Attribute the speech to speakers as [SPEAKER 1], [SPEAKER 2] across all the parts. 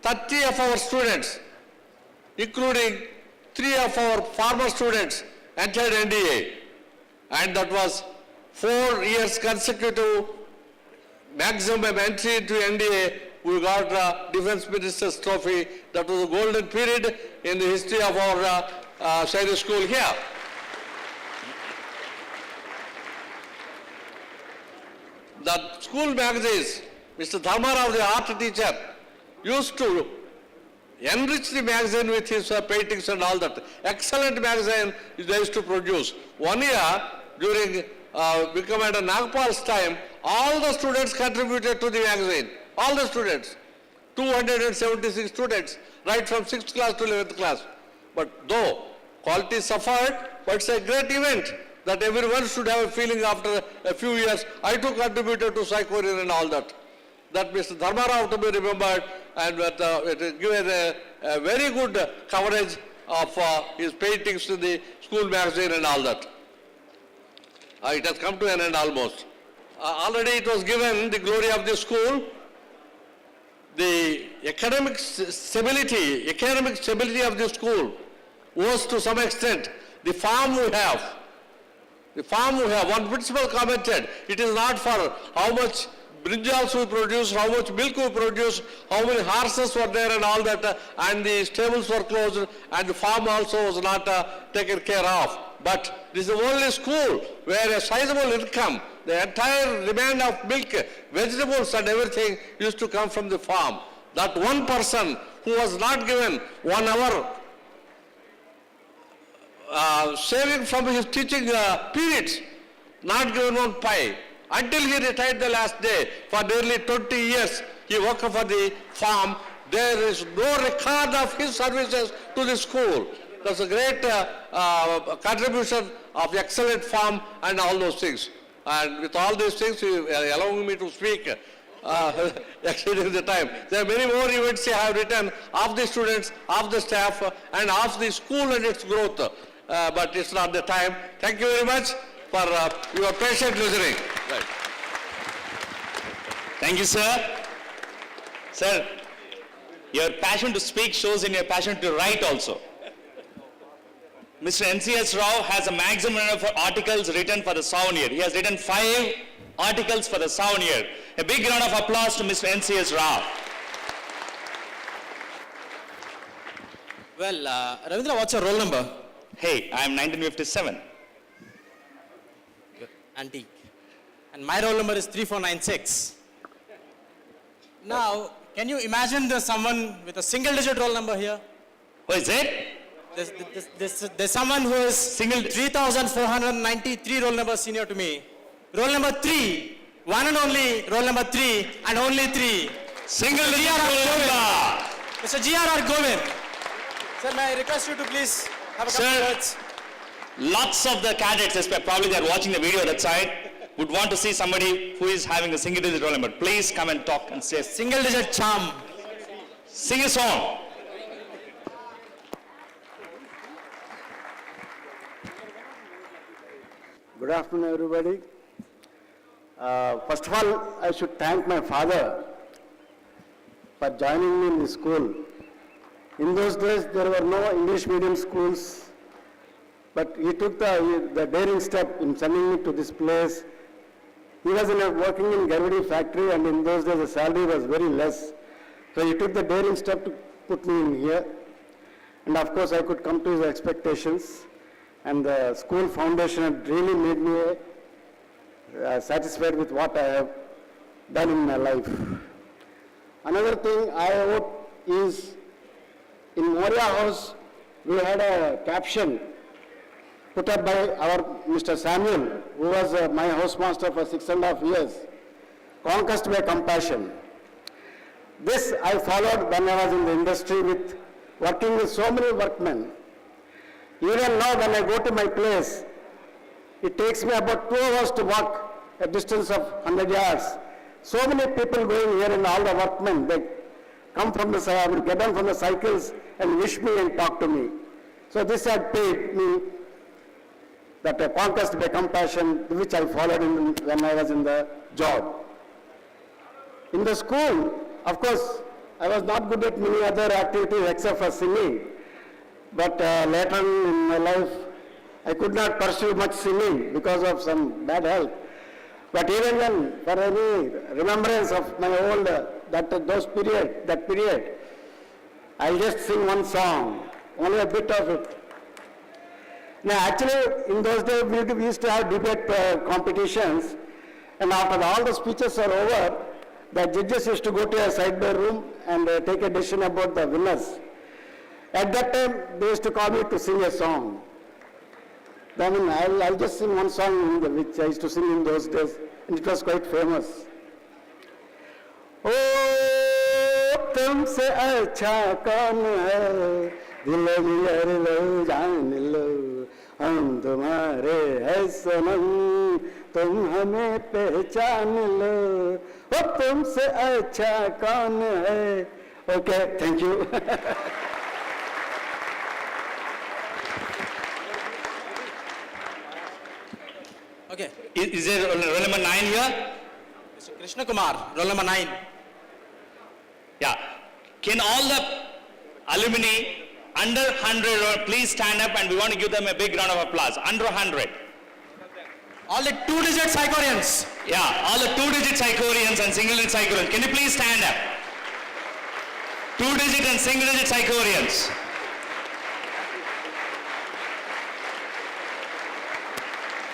[SPEAKER 1] 30 of our students, including 3 of our former students, entered NDA. And that was 4 years consecutive maximum entry into NDA. We got the Defense Minister's Trophy. That was a golden period in the history of our Shairi school here. The school magazines, Mr. Dharmarao, the art teacher, used to enrich the magazine with his paintings and all that. Excellent magazine they used to produce. One year, during Commander Nagpal's time, all the students contributed to the magazine. All the students. 276 students, right from 6th class to 11th class. But though quality suffered, but it's a great event that everyone should have a feeling after a few years. I too contributed to Psychorin and all that. That Mr. Dharmarao to be remembered, and it given a very good coverage of his paintings in the school magazine and all that. It has come to an end almost. Already it was given the glory of the school, the academic stability of the school was to some extent the farm we have. The farm we have, one principal commented, it is not for how much brinjals we produce, how much milk we produce, how many horses were there and all that, and the stables were closed, and the farm also was not taken care of. But this is the only school where a sizable income, the entire demand of milk, vegetables and everything used to come from the farm. That one person who was not given 1 hour saving from his teaching periods, not given 1 pi, until he retired the last day. For nearly 20 years, he worked for the farm. There is no record of his services to the school. That's a great contribution of the excellent farm and all those things. And with all these things, allowing me to speak, exceeding the time. There are many more events I have written of the students, of the staff, and of the school and its growth. But it's not the time. Thank you very much for your patient listening. Right.
[SPEAKER 2] Thank you, sir. Sir, your passion to speak shows in your passion to write also. Mr. NCS Rao has a maximum number of articles written for the Savanir. He has written 5 articles for the Savanir. A big round of applause to Mr. NCS Rao.
[SPEAKER 3] Well, Ravindra, what's your roll number?
[SPEAKER 2] Hey, I am 1957.
[SPEAKER 3] Antique. And my roll number is 3496. Now, can you imagine there's someone with a single-digit roll number here?
[SPEAKER 2] Who is it?
[SPEAKER 3] There's someone who is 3,493 roll number senior to me. Roll number 3, one and only roll number 3, and only 3.
[SPEAKER 2] Single digit roll number.
[SPEAKER 3] Mr. G.R.R. Govind. Sir, may I request you to please have a couple of words?
[SPEAKER 2] Lots of the cadets, probably they are watching the video that side, would want to see somebody who is having a single digit roll number. Please come and talk and say
[SPEAKER 3] Single digit charm.
[SPEAKER 2] Sing a song.
[SPEAKER 4] Good afternoon, everybody. First of all, I should thank my father for joining me in the school. In those days, there were no English medium schools, but he took the daring step in sending me to this place. He was working in Garvadi factory, and in those days, the salary was very less. So he took the daring step to put me in here. And of course, I could come to his expectations. And the school foundation had really made me satisfied with what I have done in my life. Another thing I hope is, in Moria House, we had a caption put up by our Mr. Samuel, who was my housemaster for 6.5 years, Conquest by Compassion. This I followed when I was in the industry with working with so many workmen. Even now when I go to my place, it takes me about 2 hours to walk a distance of 100 yards. So many people going here and all the workmen, they come from the, get down from the cycles and wish me and talk to me. So this had paid me that a Conquest by Compassion, which I followed when I was in the job. In the school, of course, I was not good at many other activities except for singing. But later in my life, I could not pursue much singing because of some bad health. But even then, for any remembrance of my old, that period, I'll just sing one song, only a bit of it. Now, actually, in those days, we used to have debate competitions, and after all the speeches are over, the judges used to go to a sidebar room and take a decision about the winners. At that time, they used to call me to sing a song. I mean, I'll just sing one song which I used to sing in those days, and it was quite famous. Oh, तुमसे अच्छा कौन है, दिल मेर लो जान लो, हम तुम्हारे हैं सनम, तुम हमें पहचान लो. Oh, तुमसे अच्छा कौन है. Okay, thank you.
[SPEAKER 3] Okay.
[SPEAKER 2] Is there roll number 9 here?
[SPEAKER 3] Mr. Krishna Kumar, roll number 9.
[SPEAKER 2] Yeah. Can all the alumni under 100 please stand up, and we want to give them a big round of applause. Under 100.
[SPEAKER 3] All the 2-digit Psychorians.
[SPEAKER 2] Yeah, all the 2-digit Psychorians and single-digit Psychorians. Can you please stand up? 2-digit and single-digit Psychorians.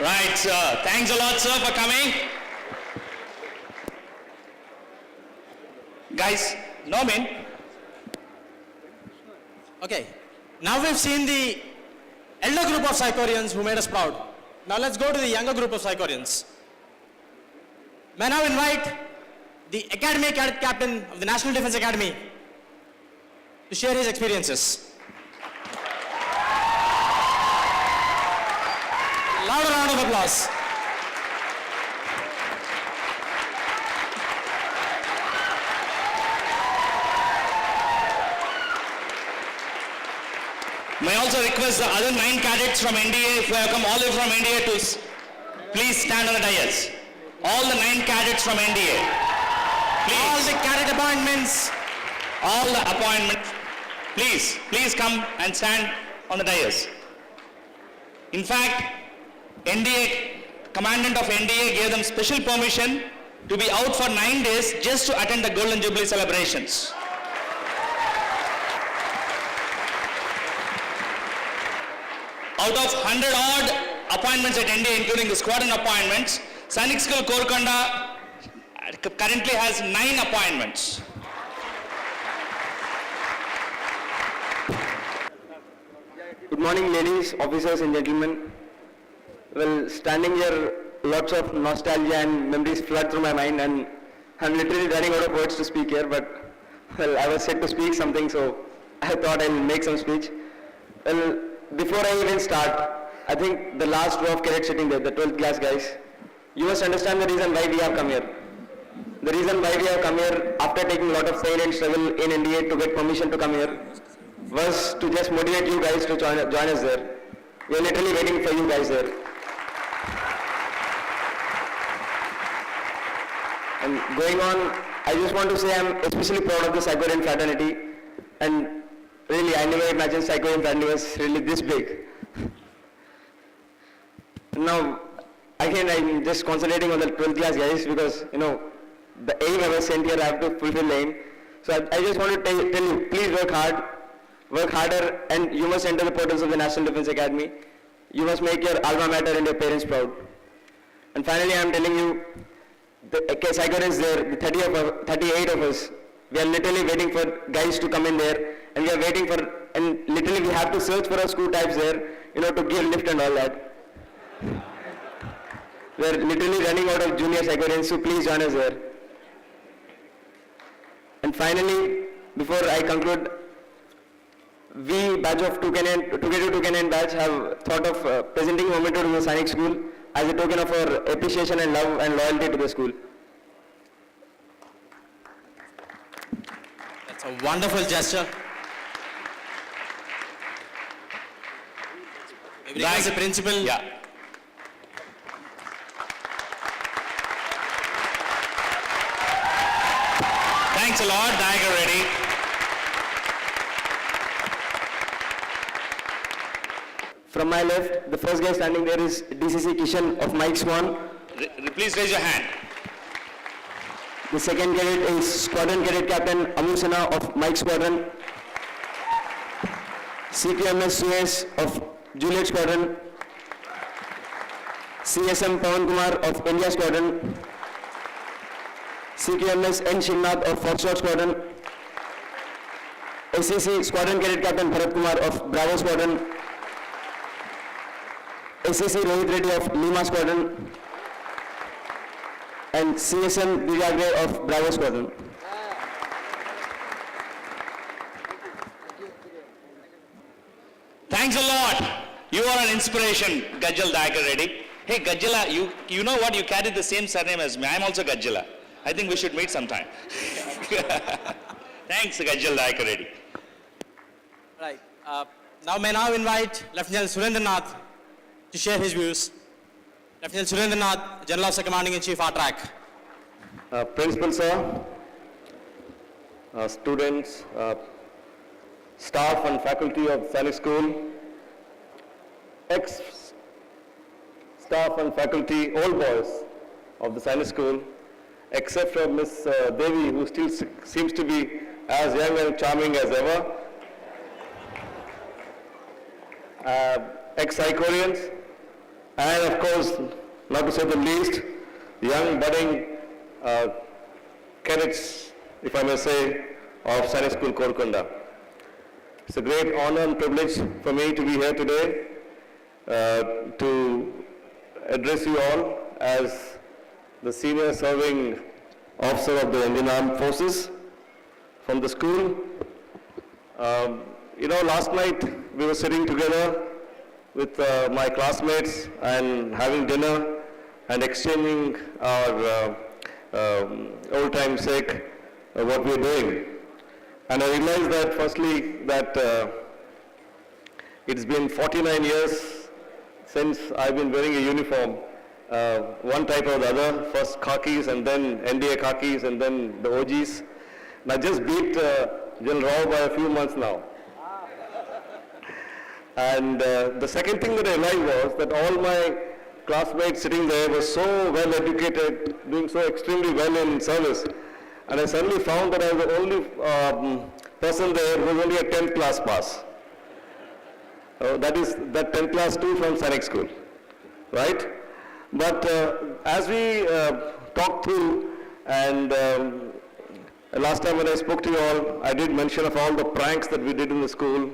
[SPEAKER 2] Right, sir. Thanks a lot, sir, for coming. Guys, Norman.
[SPEAKER 3] Okay. Now we've seen the elder group of Psychorians who made us proud. Now let's go to the younger group of Psychorians. May I now invite the Academy Cadet Captain of the National Defence Academy to share his experiences. Louder round of applause.
[SPEAKER 2] May I also request the other 9 cadets from NDA, if you have come all the way from NDA, to please stand on the dais. All the 9 cadets from NDA. Please.
[SPEAKER 3] All the cadet appointments.
[SPEAKER 2] All the appointments. Please come and stand on the dais. In fact, Commandant of NDA gave them special permission to be out for 9 days just to attend the Golden Jubilee celebrations. Out of 100 odd appointments at NDA, including the squadron appointments, Sainik School Korkonda currently has 9 appointments.
[SPEAKER 5] Good morning, ladies, officers and gentlemen. Well, standing here, lots of nostalgia and memories flood through my mind, and I'm literally running out of words to speak here, but well, I was set to speak something, so I thought I'll make some speech. Well, before I even start, I think the last row of cadets sitting there, the 12th class guys, you must understand the reason why we have come here. The reason why we have come here, after taking a lot of pain and struggle in NDA to get permission to come here, was to just motivate you guys to join us there. We are literally waiting for you guys there. And going on, I just want to say I'm especially proud of the Psychorian fraternity, and really I never imagined Psychorian fraternity was really this big. Now, again I'm just concentrating on the 12th class guys because, you know, the aim I was sent here, I have to fulfill the aim. So I just want to tell you, please work harder, and you must enter the portals of the National Defence Academy. You must make your alma mater and your parents proud. And finally, I am telling you, the Psychorians there, the 38 of us, we are literally waiting for guys to come in there, and we are waiting for, and literally we have to search for our school types there, you know, to give lift and all that. We are literally running out of junior Psychorians, so please join us there. And finally, before I conclude, we batch of 2K2 batch have thought of presenting a memento to the Sainik School as a token of our appreciation and love and loyalty to the school.
[SPEAKER 3] That's a wonderful gesture. As a principal.
[SPEAKER 2] Yeah. Thanks a lot, Tiger Reddy.
[SPEAKER 5] From my left, the first guy standing there is DCC Kishan of Mike Swan.
[SPEAKER 2] Please raise your hand.
[SPEAKER 5] The second cadet is Squadron Cadet Captain Amu Sinha of Mike Squadron. CTMS Suez of Juliet Squadron. CSM Pawan Kumar of India Squadron. CTMS N. Shingnath of Foxtrot Squadron. SCC Squadron Cadet Captain Bharat Kumar of Bravo Squadron. SCC Rohit Reddy of Lima Squadron. And CSM Divya of Bravo Squadron.
[SPEAKER 2] Thanks a lot. You are an inspiration, Gajjal Dayakar Reddy. Hey, Gajjala, you know what? You carry the same surname as me. I'm also Gajjala. I think we should meet sometime. Thanks, Gajjal Dayakar Reddy.
[SPEAKER 3] Right. Now may now invite Lieutenant Surendranath to share his views. Lieutenant Surendranath, General Officer Commanding in Chief, RTRAC.
[SPEAKER 4] Principal sir, students, staff and faculty of Sainik School, ex-staff and faculty, all boys of the Sainik School, except for Miss Devi, who still seems to be as young and charming as ever, ex-Icorians, and of course, not to say the least, young budding cadets, if I may say, of Sainik School, Korkonda. It's a great honor and privilege for me to be here today to address you all as the senior serving officer of the Indian Armed Forces from the school. Last night we were sitting together with my classmates and having dinner and exchanging our old time's sake what we are doing. And I realized that firstly that it's been 49 years since I've been wearing a uniform, one type or the other, first khakis and then NDA khakis and then the OGs. And I just beat General Rao by a few months now. And the second thing that I realized was that all my classmates sitting there were so well educated, doing so extremely well in service. And I suddenly found that I was the only person there who was only a 10th class pass. That is that 10th class too from Sainik School, right? But as we talked through, and last time when I spoke to you all, I did mention of all the pranks that we did in the school,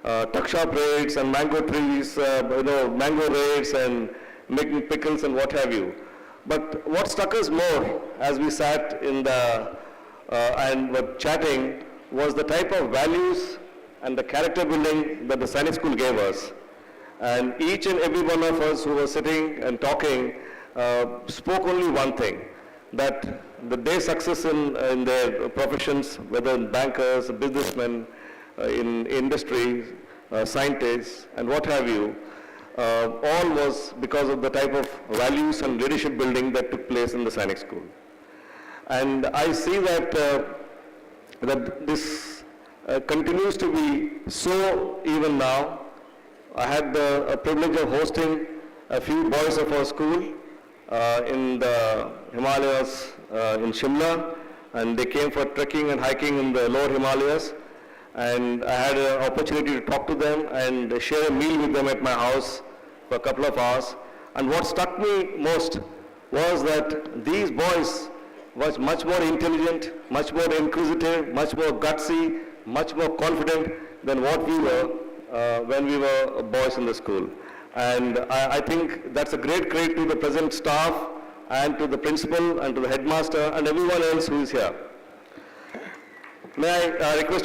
[SPEAKER 4] tuck shop raids and mango trees, mango raids and making pickles and what have you. But what struck us more as we sat in the and were chatting was the type of values and the character building that the Sainik School gave us. And each and every one of us who were sitting and talking spoke only one thing, that the day's success in their professions, whether bankers, businessmen, in industry, scientists, and what have you, all was because of the type of values and leadership building that took place in the Sainik School. And I see that that this continues to be so even now. I had the privilege of hosting a few boys of our school in the Himalayas in Shimla, and they came for trekking and hiking in the lower Himalayas. And I had an opportunity to talk to them and share a meal with them at my house for a couple of hours. And what struck me most was that these boys was much more intelligent, much more inquisitive, much more gutsy, much more confident than what we were when we were boys in the school. And I think that's a great credit to the present staff and to the principal and to the headmaster and everyone else who is here. May I request